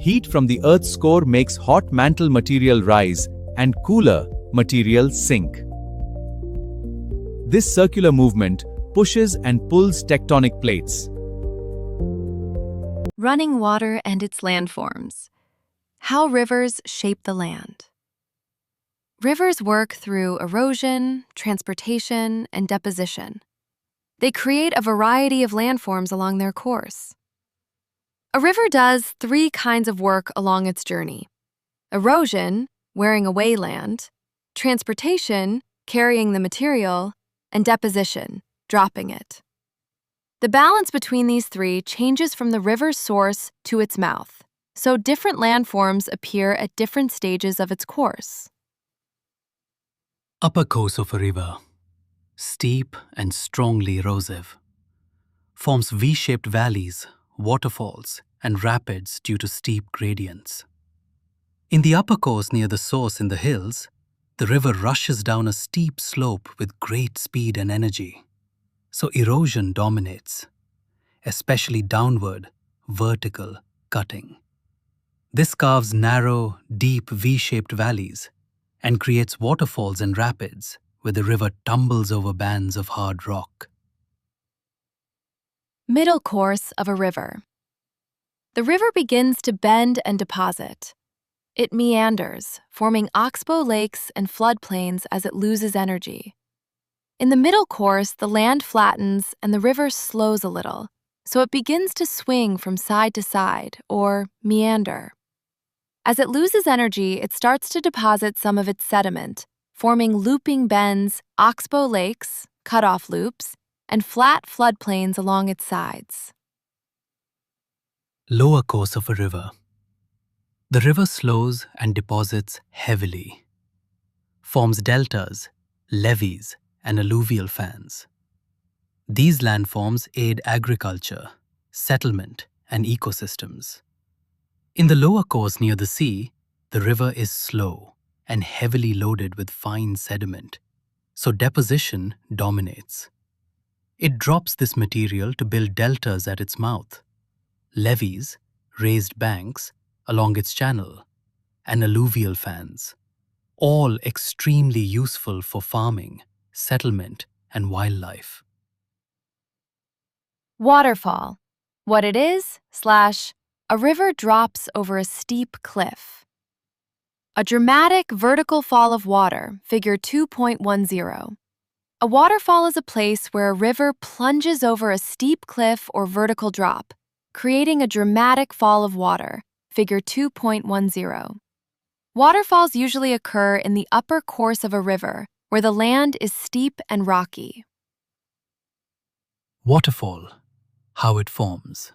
Heat from the Earth's core makes hot mantle material rise and cooler material sink. This circular movement pushes and pulls tectonic plates. Running water and its landforms. How rivers shape the land. Rivers work through erosion, transportation, and deposition. They create a variety of landforms along their course. A river does three kinds of work along its journey: erosion, wearing away land; transportation, carrying the material; and deposition, dropping it. The balance between these three changes from the river's source to its mouth, so different landforms appear at different stages of its course. Upper course of a river, steep and strongly erosive, forms V-shaped valleys, waterfalls, and rapids due to steep gradients. In the upper course near the source in the hills, the river rushes down a steep slope with great speed and energy, so erosion dominates, especially downward, vertical cutting. This carves narrow, deep V-shaped valleys and creates waterfalls and rapids where the river tumbles over bands of hard rock. Middle course of a river. The river begins to bend and deposit. It meanders, forming oxbow lakes and floodplains as it loses energy. In the middle course, the land flattens and the river slows a little, so it begins to swing from side to side, or meander. As it loses energy, it starts to deposit some of its sediment, forming looping bends, oxbow lakes, cutoff loops, and flat floodplains along its sides. Lower course of a river. The river slows and deposits heavily, forms deltas, levees, and alluvial fans. These landforms aid agriculture, settlement, and ecosystems. In the lower course near the sea, the river is slow and heavily loaded with fine sediment, so deposition dominates. It drops this material to build deltas at its mouth, levees, raised banks along its channel, and alluvial fans, all extremely useful for farming, settlement, and wildlife. Waterfall. What it is / a river drops over a steep cliff. A dramatic vertical fall of water, figure 2.10. A waterfall is a place where a river plunges over a steep cliff or vertical drop, creating a dramatic fall of water, figure 2.10. Waterfalls usually occur in the upper course of a river, where the land is steep and rocky. Waterfall. How it forms.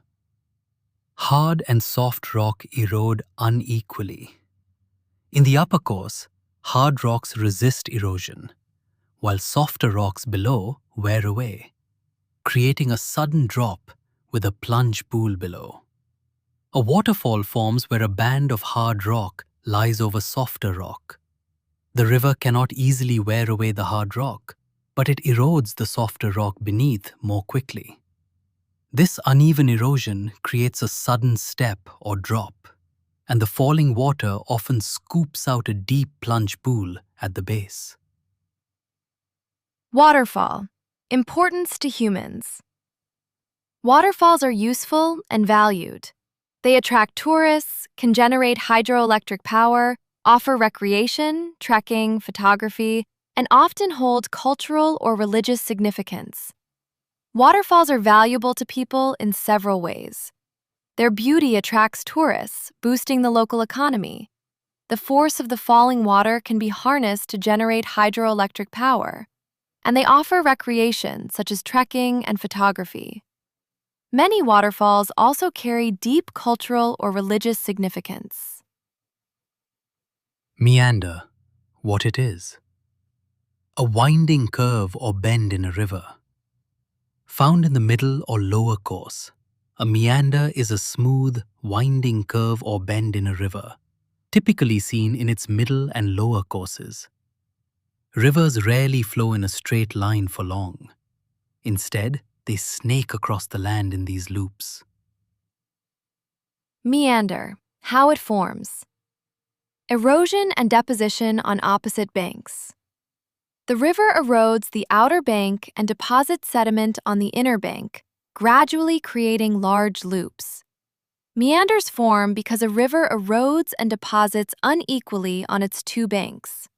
Hard and soft rock erode unequally. In the upper course, hard rocks resist erosion, while softer rocks below wear away, creating a sudden drop with a plunge pool below. A waterfall forms where a band of hard rock lies over softer rock. The river cannot easily wear away the hard rock, but it erodes the softer rock beneath more quickly. This uneven erosion creates a sudden step or drop, and the falling water often scoops out a deep plunge pool at the base. Waterfall. Importance to humans. Waterfalls are useful and valued. They attract tourists, can generate hydroelectric power, offer recreation, trekking, photography, and often hold cultural or religious significance. Waterfalls are valuable to people in several ways. Their beauty attracts tourists, boosting the local economy. The force of the falling water can be harnessed to generate hydroelectric power, and they offer recreation such as trekking and photography. Many waterfalls also carry deep cultural or religious significance. Meander. What it is. A winding curve or bend in a river. Found in the middle or lower course, a meander is a smooth, winding curve or bend in a river, typically seen in its middle and lower courses. Rivers rarely flow in a straight line for long. Instead, they snake across the land in these loops. Meander. How it forms. Erosion and deposition on opposite banks. The river erodes the outer bank and deposits sediment on the inner bank, gradually creating large loops. Meanders form because a river erodes and deposits unequally on its two banks.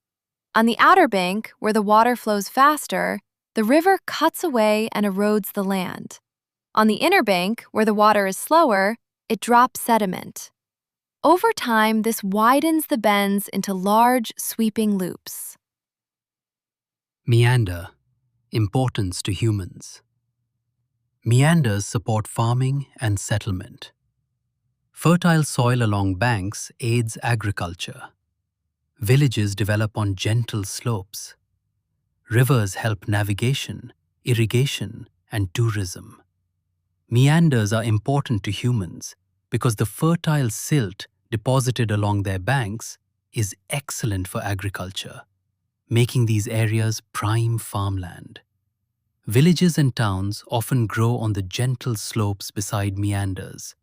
On the outer bank, where the water flows faster, the river cuts away and erodes the land. On the inner bank, where the water is slower, it drops sediment. Over time, this widens the bends into large, sweeping loops. Meander. Importance to humans. Meanders support farming and settlement. Fertile soil along banks aids agriculture. Villages develop on gentle slopes. Rivers help navigation, irrigation, and tourism. Meanders are important to humans because the fertile silt deposited along their banks is excellent for agriculture, making these areas prime farmland. Villages and towns often grow on the gentle slopes beside meanders,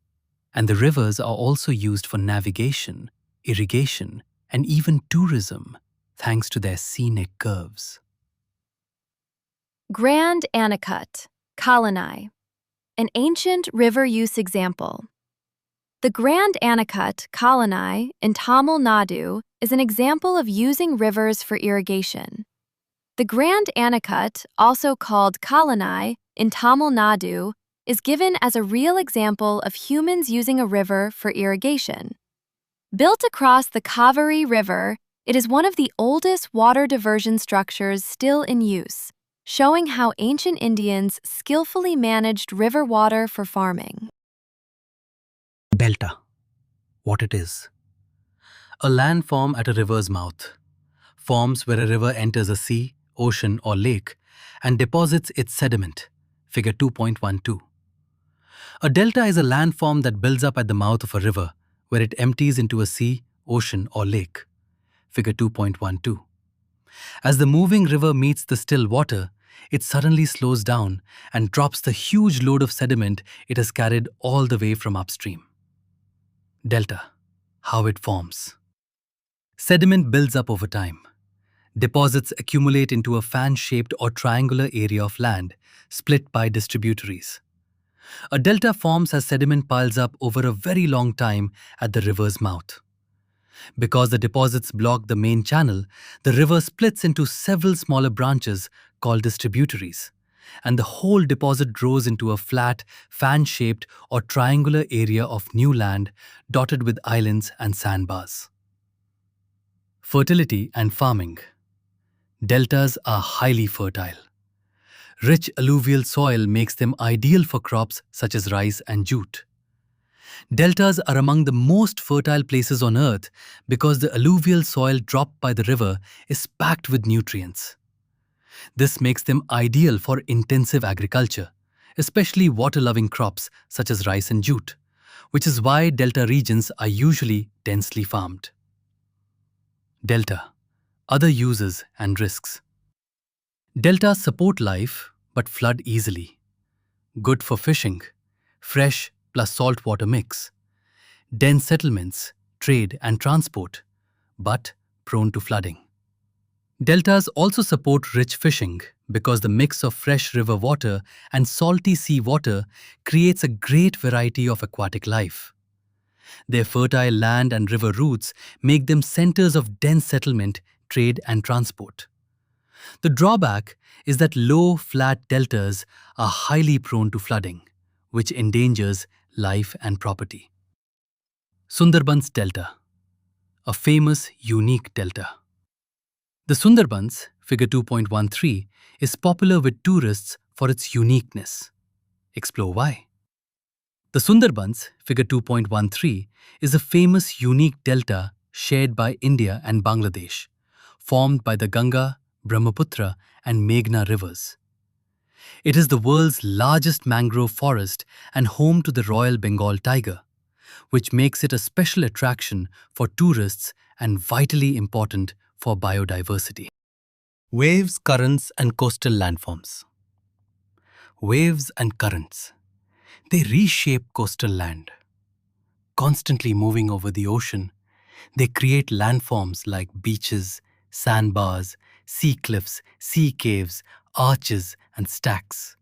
and the rivers are also used for navigation, irrigation, and even tourism, thanks to their scenic curves. Grand Anicut, Kallanai, an ancient river use example. The Grand Anicut, Kallanai, in Tamil Nadu is an example of using rivers for irrigation. The Grand Anicut, also called Kallanai, in Tamil Nadu, is given as a real example of humans using a river for irrigation. Built across the Kaveri River, it is one of the oldest water diversion structures still in use, showing how ancient Indians skillfully managed river water for farming. Delta. What it is. A landform at a river's mouth. Forms where a river enters a sea, ocean, or lake and deposits its sediment. Figure 2.12. A delta is a landform that builds up at the mouth of a river, where it empties into a sea, ocean, or lake. Figure 2.12. As the moving river meets the still water, it suddenly slows down and drops the huge load of sediment it has carried all the way from upstream. Delta. How it forms. Sediment builds up over time. Deposits accumulate into a fan-shaped or triangular area of land, split by distributaries. A delta forms as sediment piles up over a very long time at the river's mouth. Because the deposits block the main channel, the river splits into several smaller branches called distributaries, and the whole deposit grows into a flat, fan-shaped or triangular area of new land dotted with islands and sandbars. Fertility and farming. Deltas are highly fertile. Rich alluvial soil makes them ideal for crops such as rice and jute. Deltas are among the most fertile places on Earth because the alluvial soil dropped by the river is packed with nutrients. This makes them ideal for intensive agriculture, especially water-loving crops such as rice and jute, which is why delta regions are usually densely farmed. Delta. Other uses and risks. Deltas support life but flood easily. Good for fishing, fresh plus saltwater mix. Dense settlements, trade and transport, but prone to flooding. Deltas also support rich fishing because the mix of fresh river water and salty sea water creates a great variety of aquatic life. Their fertile land and river routes make them centers of dense settlement, trade and transport. The drawback is that low, flat deltas are highly prone to flooding, which endangers life and property. Sundarbans Delta. A famous, unique delta. The Sundarbans, figure 2.13, is popular with tourists for its uniqueness. Explore why. The Sundarbans, figure 2.13, is a famous unique delta shared by India and Bangladesh, formed by the Ganga, Brahmaputra and Meghna rivers. It is the world's largest mangrove forest and home to the Royal Bengal tiger, which makes it a special attraction for tourists and vitally important for biodiversity. Waves, currents and coastal landforms. Waves and currents. They reshape coastal land. constantly moving over the ocean. They create landforms like beaches, sandbars, sea cliffs, sea caves, arches, and stacks.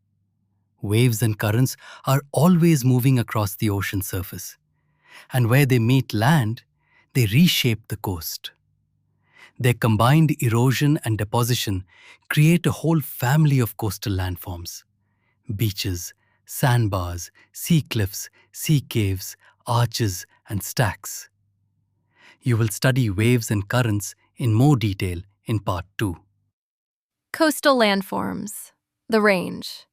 Waves and currents are always moving across the ocean surface, and where they meet land, they reshape the coast. Their combined erosion and deposition create a whole family of coastal landforms: beaches, sandbars, sea cliffs, sea caves, arches, and stacks. You will study waves and currents in more detail in Part 2. Coastal landforms, the range.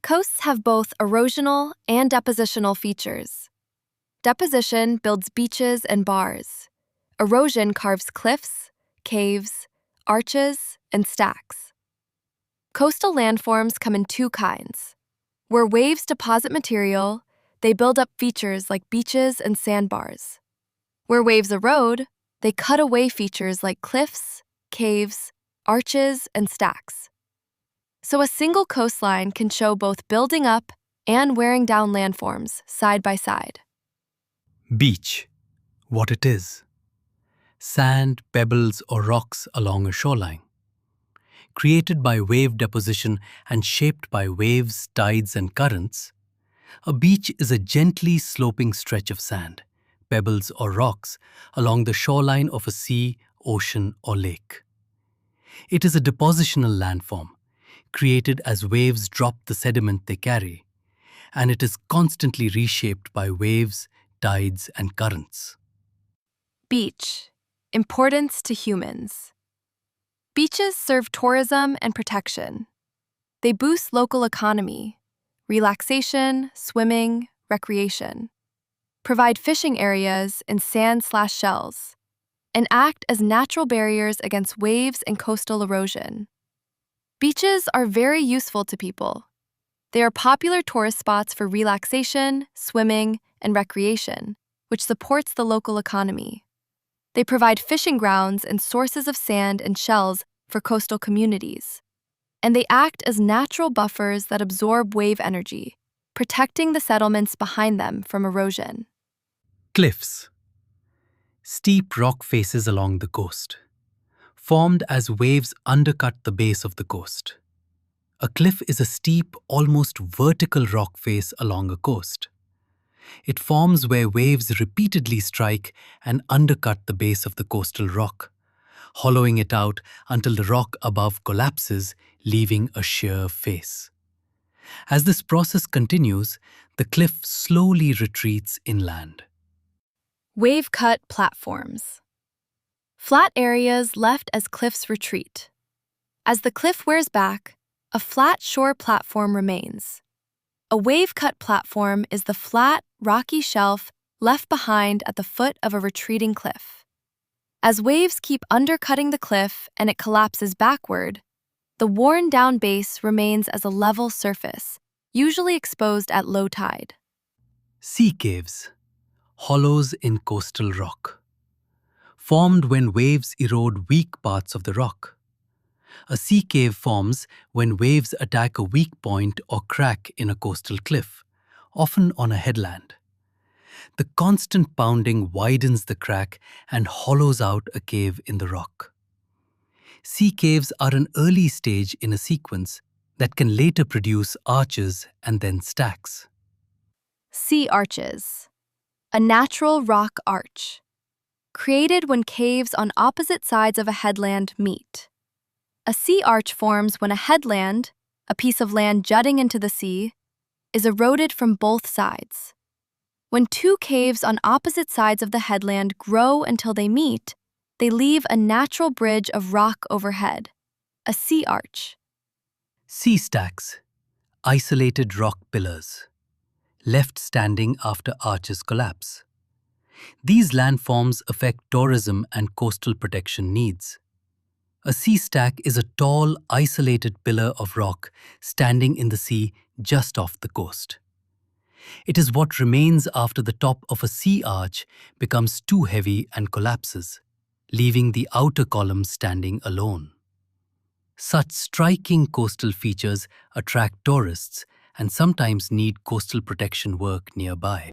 Coasts have both erosional and depositional features. Deposition builds beaches and bars. Erosion carves cliffs, caves, arches, and stacks. Coastal landforms come in two kinds. Where waves deposit material, they build up features like beaches and sandbars. Where waves erode, they cut away features like cliffs, caves, arches, and stacks. So a single coastline can show both building up and wearing down landforms side by side. Beach. What it is. Sand, pebbles, or rocks along a shoreline. Created by wave deposition and shaped by waves, tides, and currents, a beach is a gently sloping stretch of sand, pebbles, or rocks along the shoreline of a sea, ocean, or lake. It is a depositional landform, created as waves drop the sediment they carry, and it is constantly reshaped by waves, tides, and currents. Beach. Importance to humans. Beaches serve tourism and protection. They boost local economy, relaxation, swimming, recreation, provide fishing areas in sand/shells, and act as natural barriers against waves and coastal erosion. Beaches are very useful to people. They are popular tourist spots for relaxation, swimming, and recreation, which supports the local economy. They provide fishing grounds and sources of sand and shells for coastal communities. And they act as natural buffers that absorb wave energy, protecting the settlements behind them from erosion. Cliffs. Steep rock faces along the coast, formed as waves undercut the base of the coast. A cliff is a steep, almost vertical rock face along a coast. It forms where waves repeatedly strike and undercut the base of the coastal rock, hollowing it out until the rock above collapses, leaving a sheer face. As this process continues, the cliff slowly retreats inland. Wave-cut platforms. Flat areas left as cliffs retreat. As the cliff wears back, a flat shore platform remains. A wave-cut platform is the flat, rocky shelf left behind at the foot of a retreating cliff. As waves keep undercutting the cliff and it collapses backward, the worn-down base remains as a level surface, usually exposed at low tide. Sea caves, hollows in coastal rock, formed when waves erode weak parts of the rock. A sea cave forms when waves attack a weak point or crack in a coastal cliff, often on a headland. The constant pounding widens the crack and hollows out a cave in the rock. Sea caves are an early stage in a sequence that can later produce arches and then stacks. Sea arches. A natural rock arch, created when caves on opposite sides of a headland meet. A sea arch forms when a headland, a piece of land jutting into the sea, is eroded from both sides. When two caves on opposite sides of the headland grow until they meet, they leave a natural bridge of rock overhead, a sea arch. Sea stacks, isolated rock pillars, left standing after arches collapse. These landforms affect tourism and coastal protection needs. A sea stack is a tall, isolated pillar of rock standing in the sea just off the coast. It is what remains after the top of a sea arch becomes too heavy and collapses, leaving the outer column standing alone. Such striking coastal features attract tourists and sometimes need coastal protection work nearby.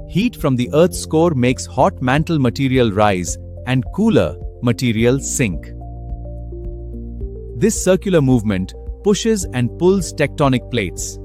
Heat from the Earth's core makes hot mantle material rise and cooler material sink. This circular movement pushes and pulls tectonic plates.